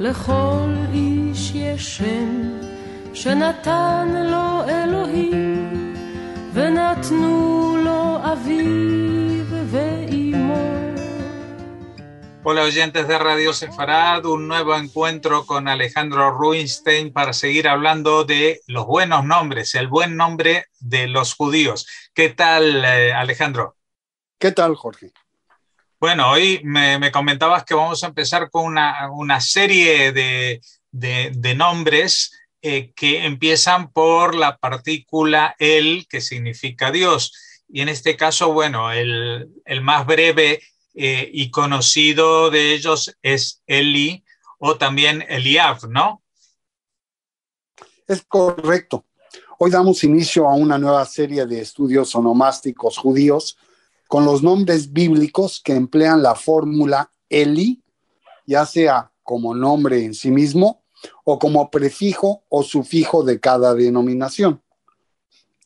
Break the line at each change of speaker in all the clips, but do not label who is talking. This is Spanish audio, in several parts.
לכל איש יש שם שנתן לו אלוהים, ונתנו לו אביו ואימו.
Hola oyentes de Radio Sefarad, un nuevo encuentro con Alejandro Rubinstein para seguir hablando de los buenos nombres, el buen nombre de los judíos. ¿Qué tal, Alejandro?
¿Qué tal, Jorge?
Bueno, hoy me comentabas que vamos a empezar con una serie de nombres que empiezan por la partícula el, que significa Dios. Y en este caso, bueno, el más breve y conocido de ellos es Eli o también Eliab, ¿no?
Es correcto. Hoy damos inicio a una nueva serie de estudios onomásticos judíos con los nombres bíblicos que emplean la fórmula Eli, ya sea como nombre en sí mismo o como prefijo o sufijo de cada denominación.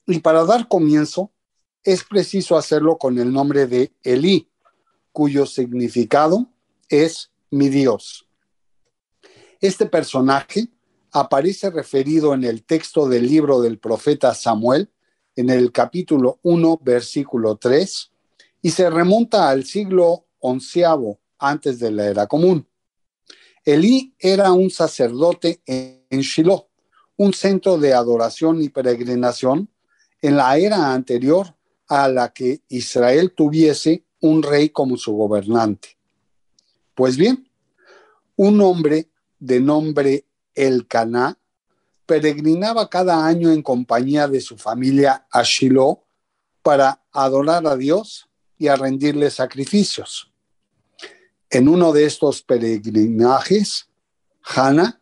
Y para dar comienzo, es preciso hacerlo con el nombre de Elí, cuyo significado es mi Dios. Este personaje aparece referido en el texto del libro del profeta Samuel, en el capítulo 1, versículo 3, y se remonta al siglo XI antes de la era común. Elí era un sacerdote en Shiloh, un centro de adoración y peregrinación en la era anterior a la que Israel tuviese un rey como su gobernante. Pues bien, un hombre de nombre Elcaná peregrinaba cada año en compañía de su familia a Shiloh para adorar a Dios y a rendirle sacrificios. En uno de estos peregrinajes, Hannah,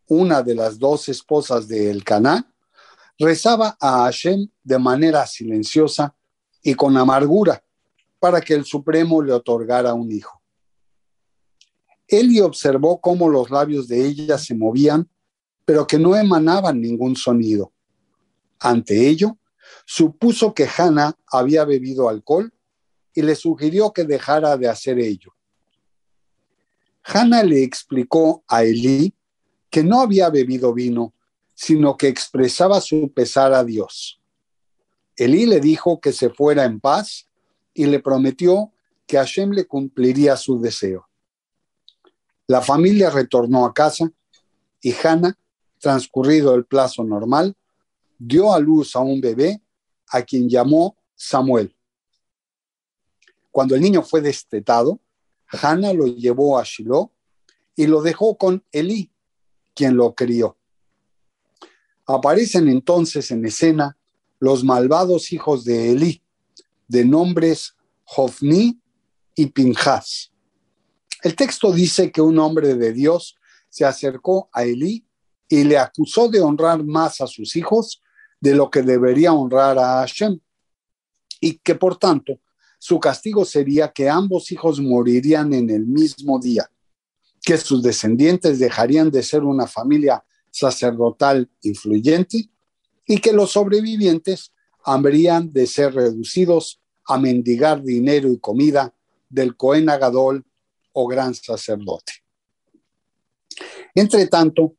una de las dos esposas de Elcaná, rezaba a Hashem de manera silenciosa y con amargura para que el Supremo le otorgara un hijo. Eli observó cómo los labios de ella se movían, pero que no emanaban ningún sonido. Ante ello, supuso que Hannah había bebido alcohol y le sugirió que dejara de hacer ello. Hannah le explicó a Elí que no había bebido vino, sino que expresaba su pesar a Dios. Elí le dijo que se fuera en paz y le prometió que Hashem le cumpliría su deseo. La familia retornó a casa y Hannah, transcurrido el plazo normal, dio a luz a un bebé a quien llamó Samuel. Cuando el niño fue destetado, Hannah lo llevó a Shiloh y lo dejó con Elí, quien lo crió. Aparecen entonces en escena los malvados hijos de Elí, de nombres Hofni y Pinjas. El texto dice que un hombre de Dios se acercó a Elí y le acusó de honrar más a sus hijos de lo que debería honrar a Hashem, y que por tanto su castigo sería que ambos hijos morirían en el mismo día, que sus descendientes dejarían de ser una familia sacerdotal influyente y que los sobrevivientes habrían de ser reducidos a mendigar dinero y comida del Cohen Agadol o gran sacerdote. Entre tanto,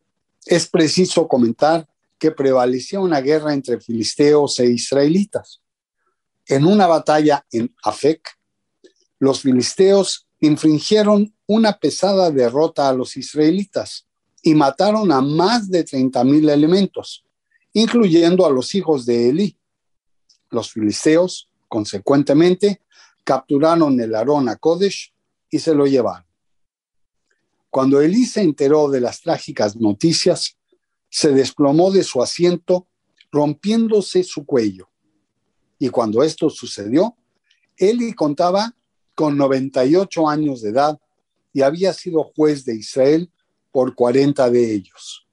es preciso comentar que prevalecía una guerra entre filisteos e israelitas. En una batalla en Afec, los filisteos infligieron una pesada derrota a los israelitas y mataron a más de 30,000 elementos, incluyendo a los hijos de Elí. Los filisteos, consecuentemente, capturaron el Arón a Kodesh y se lo llevaron. Cuando Elí se enteró de las trágicas noticias, se desplomó de su asiento, rompiéndose su cuello. Y cuando esto sucedió, Elí contaba con 98 años de edad y había sido juez de Israel por 40 de ellos.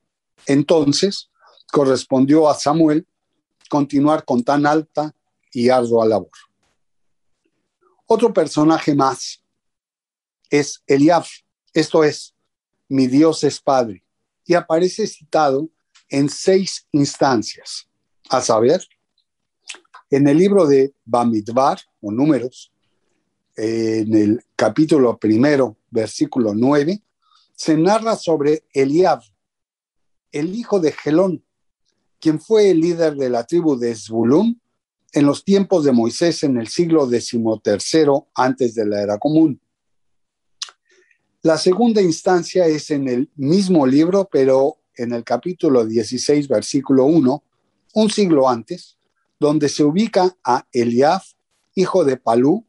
Entonces, correspondió a Samuel continuar con tan alta y ardua labor. Otro personaje más es Eliab, esto es, mi Dios es Padre, y aparece citado en 6 instancias, a saber, en el libro de Bamidbar, o Números, en el capítulo 1, versículo 9, se narra sobre Eliab, el hijo de Gelón, quien fue el líder de la tribu de Zebulún en los tiempos de Moisés en el siglo XIII antes de la era común. La segunda instancia es en el mismo libro, pero en el capítulo 16, versículo 1, un siglo antes, donde se ubica a Eliab, hijo de Palú,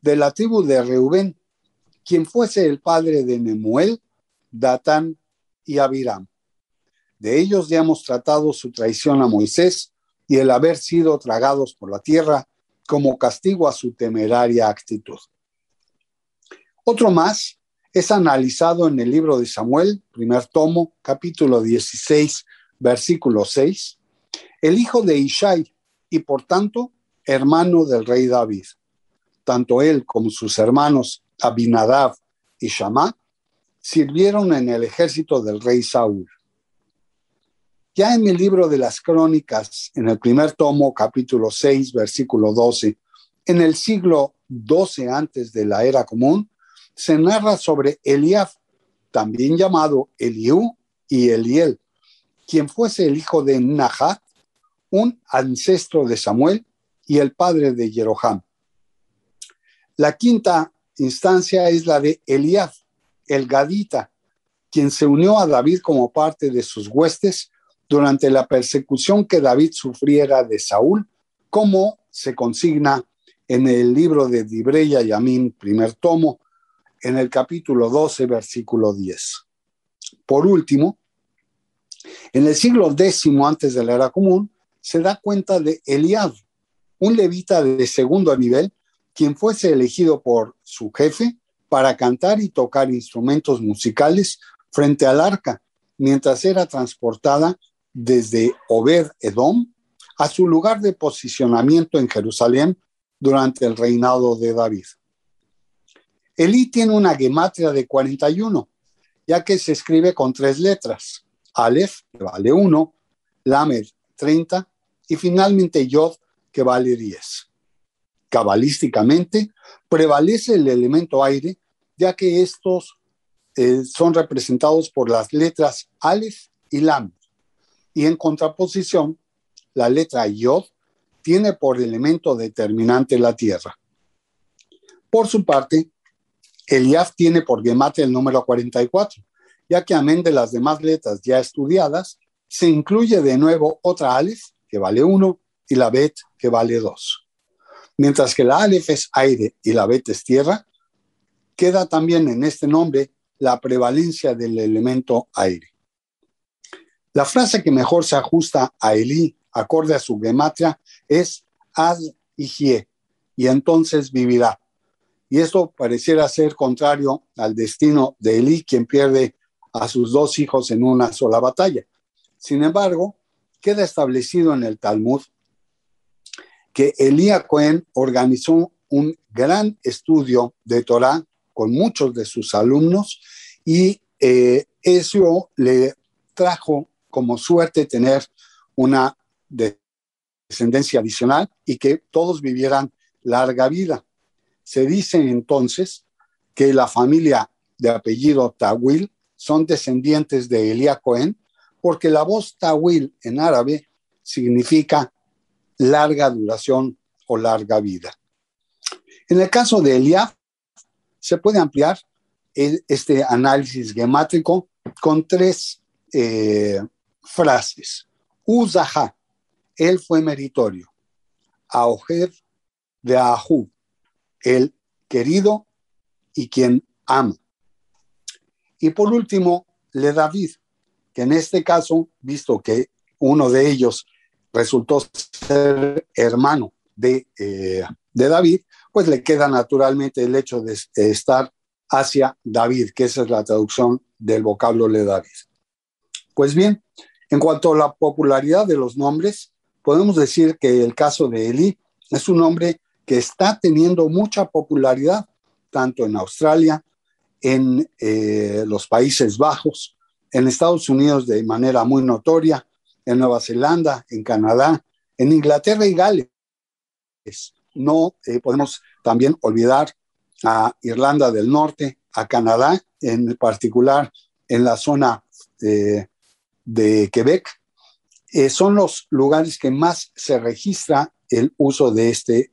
de la tribu de Reubén, quien fuese el padre de Nemuel, Datán y Abiram. De ellos ya hemos tratado su traición a Moisés y el haber sido tragados por la tierra como castigo a su temeraria actitud. Otro más es analizado en el libro de Samuel, primer tomo, capítulo 16, versículo 6, el hijo de Ishai y por tanto hermano del rey David. Tanto él como sus hermanos Abinadab y Shammá sirvieron en el ejército del rey Saúl. Ya en el libro de las Crónicas, en el primer tomo, capítulo 6, versículo 12, en el siglo XII antes de la era común, se narra sobre Eliab, también llamado Eliú y Eliel, quien fuese el hijo de Nahat, un ancestro de Samuel y el padre de Jeroham. La quinta instancia es la de Eliab, el gadita, quien se unió a David como parte de sus huestes durante la persecución que David sufriera de Saúl, como se consigna en el libro de Divrei Yamim, primer tomo, en el capítulo 12, versículo 10. Por último, en el siglo X antes de la era común, se da cuenta de Eliab, un levita de segundo nivel, quien fuese elegido por su jefe para cantar y tocar instrumentos musicales frente al arca, mientras era transportada desde Obed-Edom a su lugar de posicionamiento en Jerusalén durante el reinado de David. Elí tiene una gematria de 41, ya que se escribe con 3 letras, Aleph, que vale 1, Lamed, 30, y finalmente Yod, que vale 10. Cabalísticamente, prevalece el elemento aire, ya que estos son representados por las letras Aleph y Lam. Y en contraposición, la letra Yod tiene por elemento determinante la tierra. Por su parte, Eliab tiene por gematria el número 44, ya que amén de las demás letras ya estudiadas, se incluye de nuevo otra Aleph, que vale 1, y la Bet, que vale 2. Mientras que la Aleph es aire y la Bet es tierra, queda también en este nombre la prevalencia del elemento aire. La frase que mejor se ajusta a Elí, acorde a su gematria, es Az Ijie, y entonces vivirá. Y esto pareciera ser contrario al destino de Elí, quien pierde a sus 2 hijos en una sola batalla. Sin embargo, queda establecido en el Talmud que Elí Cohen organizó un gran estudio de Torá con muchos de sus alumnos y eso le trajo como suerte tener una descendencia adicional y que todos vivieran larga vida. Se dice entonces que la familia de apellido Tawil son descendientes de Elí Cohen porque la voz Tawil en árabe significa larga duración o larga vida. En el caso de Eliab, se puede ampliar este análisis gemátrico con 3 frases. Uzaha, él fue meritorio. Aoher de Ahu, el querido y quien ama. Y por último, le David, que en este caso, visto que uno de ellos resultó ser hermano de David, pues le queda naturalmente el hecho de estar hacia David, que esa es la traducción del vocablo le David. Pues bien, en cuanto a la popularidad de los nombres, podemos decir que el caso de Elí es un nombre que está teniendo mucha popularidad, tanto en Australia, en los Países Bajos, en Estados Unidos de manera muy notoria, en Nueva Zelanda, en Canadá, en Inglaterra y Gales. No podemos también olvidar a Irlanda del Norte, a Canadá, en particular en la zona de Quebec, son los lugares que más se registra el uso de este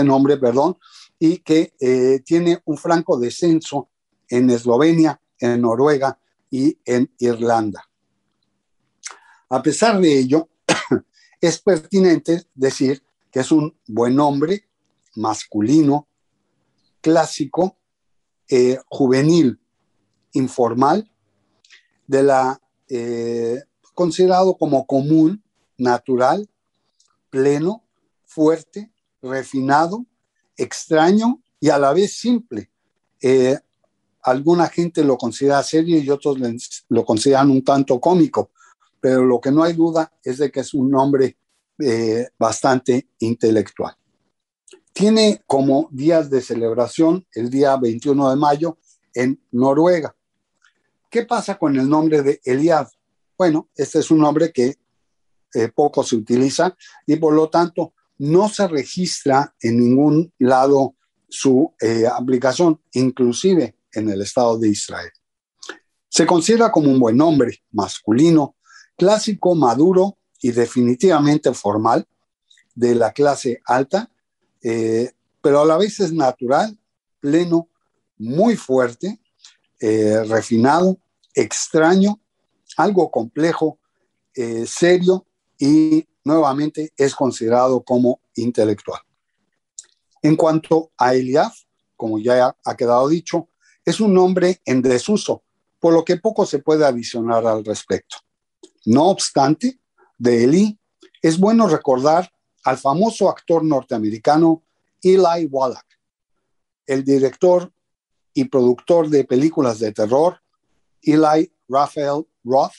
nombre, y que tiene un franco descenso en Eslovenia, en Noruega y en Irlanda. A pesar de ello, es pertinente decir que es un buen nombre masculino, clásico, juvenil, informal, considerado como común, natural, pleno, fuerte, refinado, extraño y a la vez simple. Alguna gente lo considera serio y otros lo consideran un tanto cómico, pero lo que no hay duda es de que es un nombre bastante intelectual. Tiene como días de celebración el día 21 de mayo en Noruega. ¿Qué pasa con el nombre de Eliad? Bueno, este es un nombre que poco se utiliza y por lo tanto no se registra en ningún lado su aplicación, inclusive en el Estado de Israel. Se considera como un buen nombre masculino, clásico, maduro y definitivamente formal, de la clase alta, pero a la vez es natural, pleno, muy fuerte, refinado, extraño, algo complejo, serio y nuevamente es considerado como intelectual. En cuanto a Eliab, como ya ha quedado dicho, es un nombre en desuso, por lo que poco se puede adicionar al respecto. No obstante, de Eli es bueno recordar al famoso actor norteamericano Eli Wallach, el director y productor de películas de terror Eli Raphael Roth,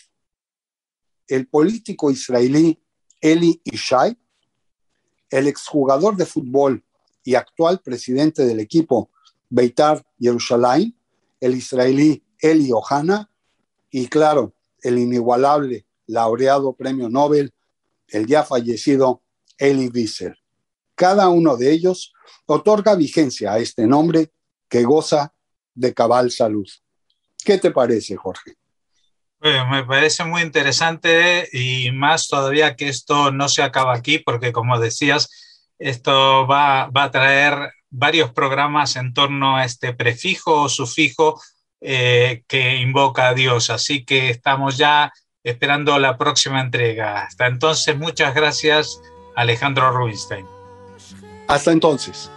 el político israelí Eli Yishai, el exjugador de fútbol y actual presidente del equipo Beitar Jerusalén, el israelí Eli Ohana, y claro, el inigualable laureado premio Nobel, el ya fallecido Elie Wiesel. Cada uno de ellos otorga vigencia a este nombre que goza de cabal salud. ¿Qué te parece, Jorge?
Me parece muy interesante y más todavía que esto no se acaba aquí, porque como decías, esto va a traer varios programas en torno a este prefijo o sufijo que invoca a Dios. Así que estamos ya esperando la próxima entrega. Hasta entonces, muchas gracias, Alejandro Rubinstein.
Hasta entonces.